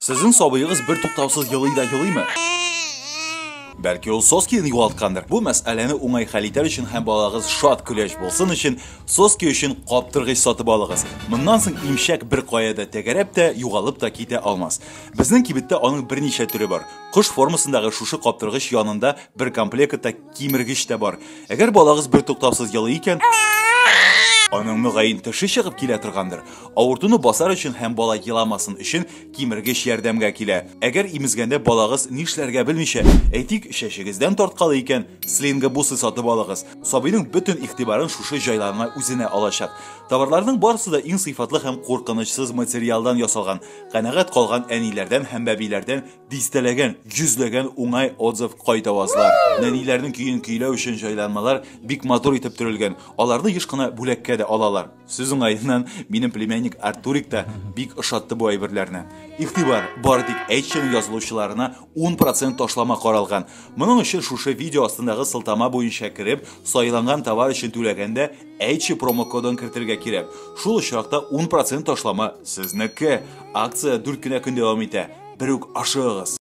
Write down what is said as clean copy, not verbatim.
Sizin sabıyığız bir tuktavsız yılıyla yılıyımı? Belki o Soski'ni yuvaltkandır. Bu meseleni oңай хәл итәр өчен һәм балагыз шат көләч булсын өчен Soski өчен каптыргыч сатып алыгыз. Моннан соң имшәк бер каяда тәгәрәп тә, югалып та китә алмас. Безнең кибеттә аның берничә төре бар. Кош формасындагы шушы каптыргыч янында бер комплектта кимергеч тә бар. Әгәр балагыз бер туктаусыз елый икән, аның мөгаен теше чыгып килә торгандыр. Авыртуны басар өчен һәм бала еламасын өчен кимергеч ярдәмгә килә. Әгәр имезгәндә балагыз нишләргә белмичә, әйтик, шәшегездән тарткалы икән, слинга бусы сатып алыгыз. Сабыйның бөтен игътибарын шушы җайларына үзенә алачак. Товарларның барысы да иң сыйфатлы һәм куркынычсыз материалдан ясалган. Канәгать калган әниләрдән һәм бәбиләрдән дистәләгән, йөзләгән уңай отзыв кайтавазлар. Нәниләрнең көен көйләү өчен җайланмалар бик матур итеп төрелгән. Аларны еш кына бүләккә дә алалар. Сүз уңаеннан минем племянник Артурик та бик ошатты бу әйберләрне. Игътибар, бары тик әйтчән язылучыларына 10% ташлама каралган. Моның өчен шушы видео астындагы сылтама буенча кирип, сайланган товар өчен түләгәндә әйтче промокодын кертергә кирәк. Шул очракта 10% ташлама сезнеке. Акция 4 көнә дәвам итә. Бер үк ашыгыз.